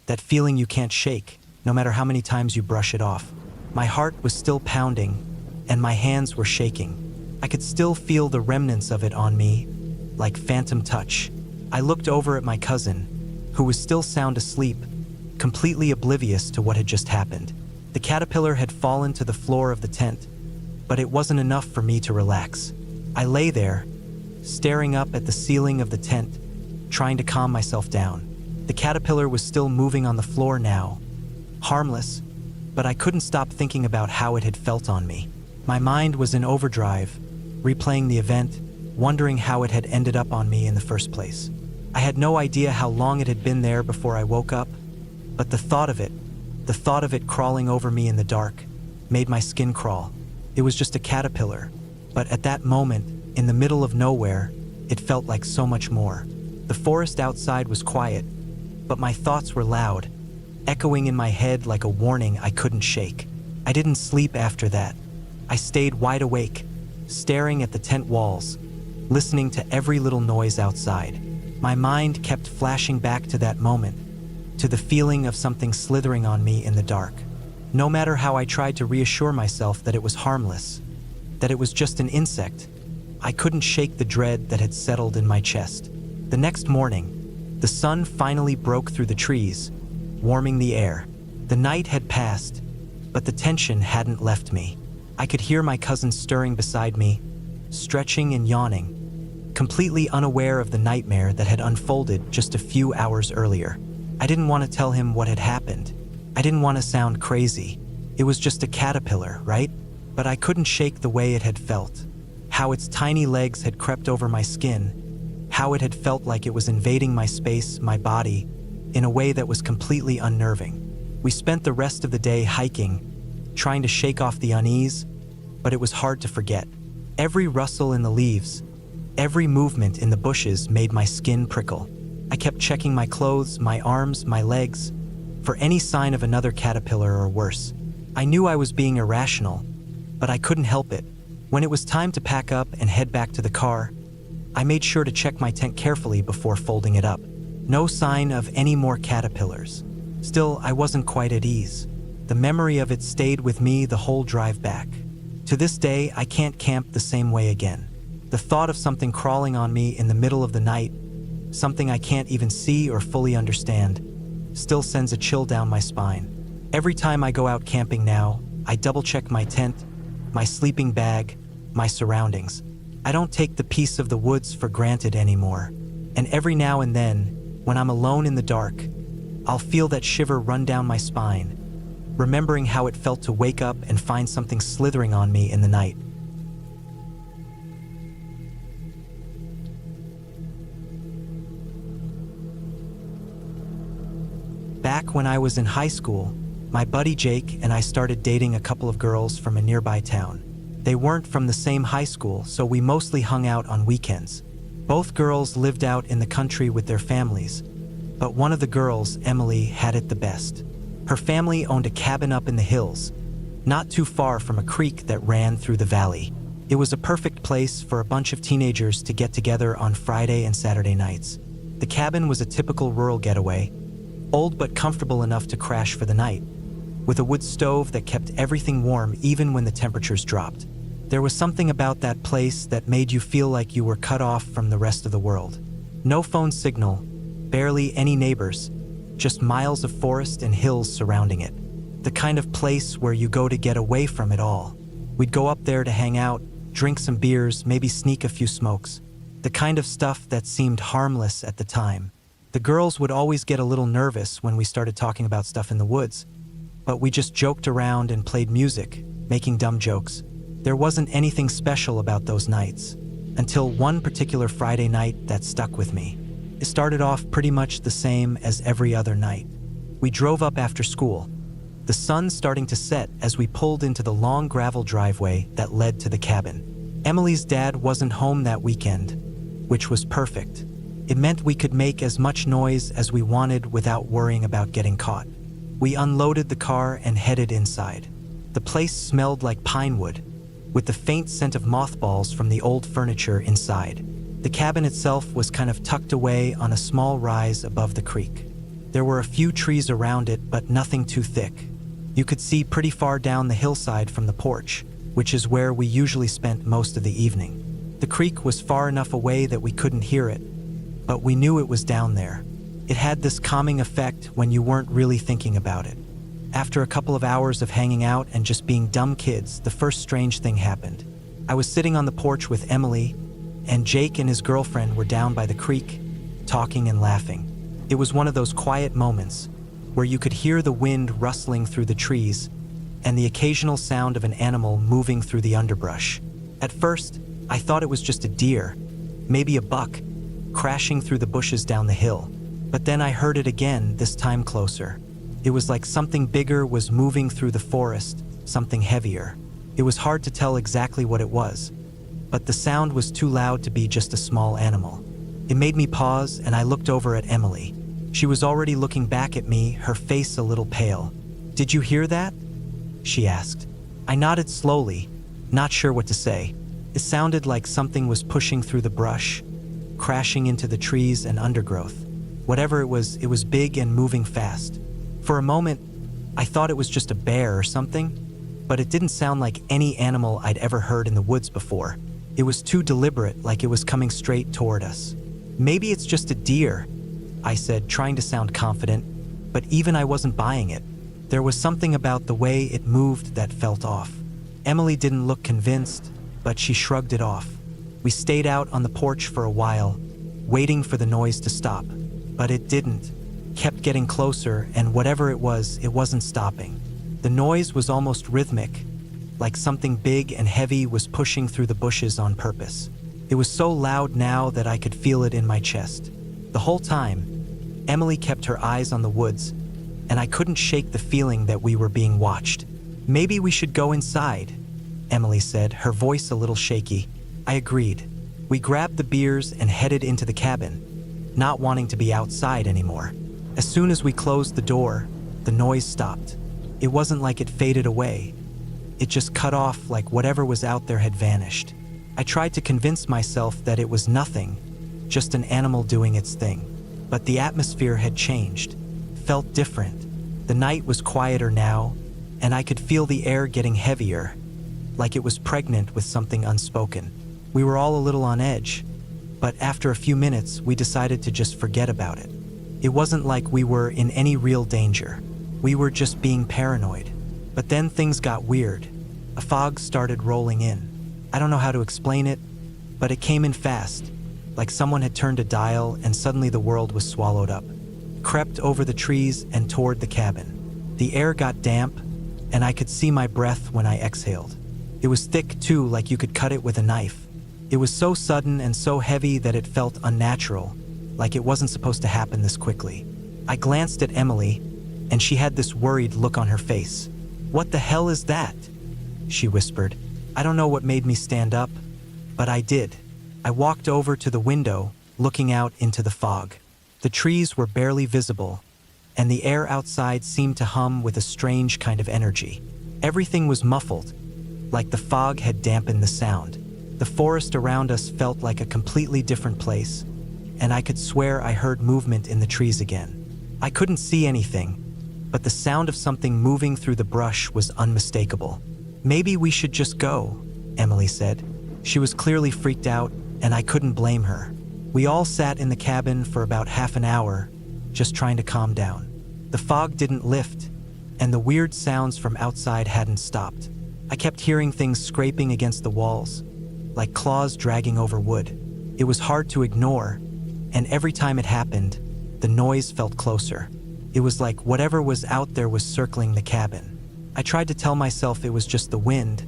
Speaker 1: that feeling you can't shake, no matter how many times you brush it off. My heart was still pounding, and my hands were shaking. I could still feel the remnants of it on me, like phantom touch. I looked over at my cousin, who was still sound asleep, completely oblivious to what had just happened. The caterpillar had fallen to the floor of the tent, but it wasn't enough for me to relax. I lay there, staring up at the ceiling of the tent, trying to calm myself down. The caterpillar was still moving on the floor now, harmless, but I couldn't stop thinking about how it had felt on me. My mind was in overdrive, replaying the event, wondering how it had ended up on me in the first place. I had no idea how long it had been there before I woke up, but the thought of it crawling over me in the dark, made my skin crawl. It was just a caterpillar, but at that moment, in the middle of nowhere, it felt like so much more. The forest outside was quiet, but my thoughts were loud, echoing in my head like a warning I couldn't shake. I didn't sleep after that. I stayed wide awake, staring at the tent walls, listening to every little noise outside. My mind kept flashing back to that moment, to the feeling of something slithering on me in the dark. No matter how I tried to reassure myself that it was harmless, that it was just an insect, I couldn't shake the dread that had settled in my chest. The next morning, the sun finally broke through the trees, warming the air. The night had passed, but the tension hadn't left me. I could hear my cousin stirring beside me, stretching and yawning, completely unaware of the nightmare that had unfolded just a few hours earlier. I didn't want to tell him what had happened. I didn't want to sound crazy. It was just a caterpillar, right? But I couldn't shake the way it had felt. How its tiny legs had crept over my skin. How it had felt like it was invading my space, my body, in a way that was completely unnerving. We spent the rest of the day hiking, trying to shake off the unease, but it was hard to forget. Every rustle in the leaves, every movement in the bushes made my skin prickle. I kept checking my clothes, my arms, my legs, for any sign of another caterpillar or worse. I knew I was being irrational, but I couldn't help it. When it was time to pack up and head back to the car, I made sure to check my tent carefully before folding it up. No sign of any more caterpillars. Still, I wasn't quite at ease. The memory of it stayed with me the whole drive back. To this day, I can't camp the same way again. The thought of something crawling on me in the middle of the night, something I can't even see or fully understand, still sends a chill down my spine. Every time I go out camping now, I double-check my tent, my sleeping bag, my surroundings. I don't take the peace of the woods for granted anymore. And every now and then, when I'm alone in the dark, I'll feel that shiver run down my spine, remembering how it felt to wake up and find something slithering on me in the night. Back when I was in high school, my buddy Jake and I started dating a couple of girls from a nearby town. They weren't from the same high school, so we mostly hung out on weekends. Both girls lived out in the country with their families, but one of the girls, Emily, had it the best. Her family owned a cabin up in the hills, not too far from a creek that ran through the valley. It was a perfect place for a bunch of teenagers to get together on Friday and Saturday nights. The cabin was a typical rural getaway, old but comfortable enough to crash for the night, with a wood stove that kept everything warm even when the temperatures dropped. There was something about that place that made you feel like you were cut off from the rest of the world. No phone signal, barely any neighbors, just miles of forest and hills surrounding it. The kind of place where you go to get away from it all. We'd go up there to hang out, drink some beers, maybe sneak a few smokes. The kind of stuff that seemed harmless at the time. The girls would always get a little nervous when we started talking about stuff in the woods, but we just joked around and played music, making dumb jokes. There wasn't anything special about those nights, until one particular Friday night that stuck with me. It started off pretty much the same as every other night. We drove up after school, the sun starting to set as we pulled into the long gravel driveway that led to the cabin. Emily's dad wasn't home that weekend, which was perfect. It meant we could make as much noise as we wanted without worrying about getting caught. We unloaded the car and headed inside. The place smelled like pine wood, with the faint scent of mothballs from the old furniture inside. The cabin itself was kind of tucked away on a small rise above the creek. There were a few trees around it, but nothing too thick. You could see pretty far down the hillside from the porch, which is where we usually spent most of the evening. The creek was far enough away that we couldn't hear it, but we knew it was down there. It had this calming effect when you weren't really thinking about it. After a couple of hours of hanging out and just being dumb kids, the first strange thing happened. I was sitting on the porch with Emily, and Jake and his girlfriend were down by the creek, talking and laughing. It was one of those quiet moments where you could hear the wind rustling through the trees and the occasional sound of an animal moving through the underbrush. At first, I thought it was just a deer, maybe a buck, crashing through the bushes down the hill. But then I heard it again, this time closer. It was like something bigger was moving through the forest, something heavier. It was hard to tell exactly what it was, but the sound was too loud to be just a small animal. It made me pause, and I looked over at Emily. She was already looking back at me, her face a little pale. "Did you hear that?" she asked. I nodded slowly, not sure what to say. It sounded like something was pushing through the brush, crashing into the trees and undergrowth. Whatever it was big and moving fast. For a moment, I thought it was just a bear or something, but it didn't sound like any animal I'd ever heard in the woods before. It was too deliberate, like it was coming straight toward us. "Maybe it's just a deer," I said, trying to sound confident, but even I wasn't buying it. There was something about the way it moved that felt off. Emily didn't look convinced, but she shrugged it off. We stayed out on the porch for a while, waiting for the noise to stop, but it didn't. Kept getting closer, and whatever it wasn't stopping. The noise was almost rhythmic, like something big and heavy was pushing through the bushes on purpose. It was so loud now that I could feel it in my chest. The whole time, Emily kept her eyes on the woods, and I couldn't shake the feeling that we were being watched. "Maybe we should go inside," Emily said, her voice a little shaky. I agreed. We grabbed the beers and headed into the cabin, not wanting to be outside anymore. As soon as we closed the door, the noise stopped. It wasn't like it faded away. It just cut off, like whatever was out there had vanished. I tried to convince myself that it was nothing, just an animal doing its thing. But the atmosphere had changed, felt different. The night was quieter now, and I could feel the air getting heavier, like it was pregnant with something unspoken. We were all a little on edge, but after a few minutes, we decided to just forget about it. It wasn't like we were in any real danger. We were just being paranoid. But then things got weird. A fog started rolling in. I don't know how to explain it, but it came in fast, like someone had turned a dial and suddenly the world was swallowed up. Crept over the trees and toward the cabin. The air got damp, and I could see my breath when I exhaled. It was thick too, like you could cut it with a knife. It was so sudden and so heavy that it felt unnatural, like it wasn't supposed to happen this quickly. I glanced at Emily, and she had this worried look on her face. "What the hell is that?" she whispered. I don't know what made me stand up, but I did. I walked over to the window, looking out into the fog. The trees were barely visible, and the air outside seemed to hum with a strange kind of energy. Everything was muffled, like the fog had dampened the sound. The forest around us felt like a completely different place, and I could swear I heard movement in the trees again. I couldn't see anything, but the sound of something moving through the brush was unmistakable. "Maybe we should just go," Emily said. She was clearly freaked out, and I couldn't blame her. We all sat in the cabin for about half an hour, just trying to calm down. The fog didn't lift, and the weird sounds from outside hadn't stopped. I kept hearing things scraping against the walls, like claws dragging over wood. It was hard to ignore, and every time it happened, the noise felt closer. It was like whatever was out there was circling the cabin. I tried to tell myself it was just the wind,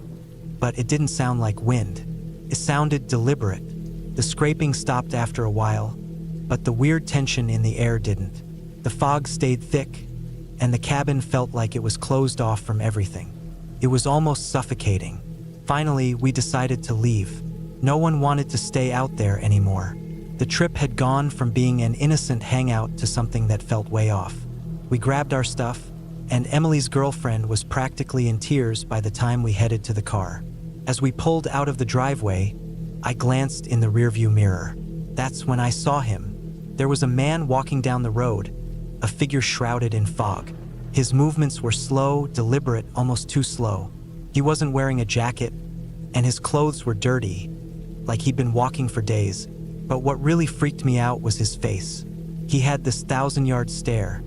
Speaker 1: but it didn't sound like wind. It sounded deliberate. The scraping stopped after a while, but the weird tension in the air didn't. The fog stayed thick, and the cabin felt like it was closed off from everything. It was almost suffocating. Finally, we decided to leave. No one wanted to stay out there anymore. The trip had gone from being an innocent hangout to something that felt way off. We grabbed our stuff, and Emily's girlfriend was practically in tears by the time we headed to the car. As we pulled out of the driveway, I glanced in the rearview mirror. That's when I saw him. There was a man walking down the road, a figure shrouded in fog. His movements were slow, deliberate, almost too slow. He wasn't wearing a jacket, and his clothes were dirty, like he'd been walking for days. But what really freaked me out was his face. He had this 1,000-yard stare,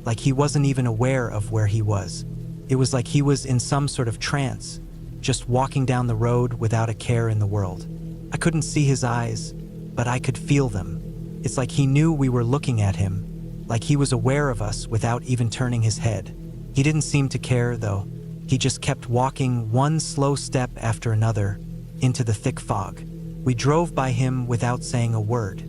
Speaker 1: like he wasn't even aware of where he was. It was like he was in some sort of trance, just walking down the road without a care in the world. I couldn't see his eyes, but I could feel them. It's like he knew we were looking at him, like he was aware of us without even turning his head. He didn't seem to care, though. He just kept walking one slow step after another into the thick fog. We drove by him without saying a word.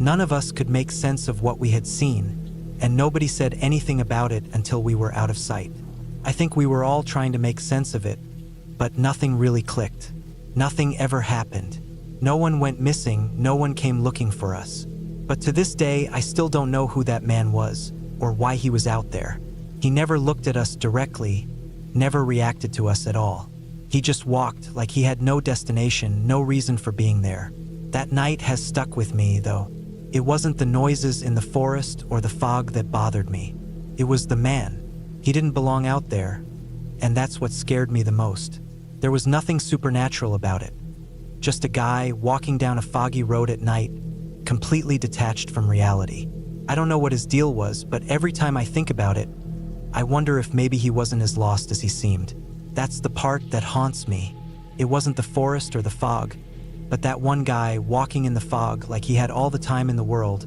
Speaker 1: None of us could make sense of what we had seen, and nobody said anything about it until we were out of sight. I think we were all trying to make sense of it, but nothing really clicked. Nothing ever happened. No one went missing, no one came looking for us. But to this day, I still don't know who that man was, or why he was out there. He never looked at us directly, never reacted to us at all. He just walked like he had no destination, no reason for being there. That night has stuck with me, though. It wasn't the noises in the forest or the fog that bothered me. It was the man. He didn't belong out there, and that's what scared me the most. There was nothing supernatural about it. Just a guy walking down a foggy road at night, completely detached from reality. I don't know what his deal was, but every time I think about it, I wonder if maybe he wasn't as lost as he seemed. That's the part that haunts me. It wasn't the forest or the fog, but that one guy walking in the fog like he had all the time in the world,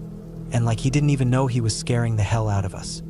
Speaker 1: and like he didn't even know he was scaring the hell out of us.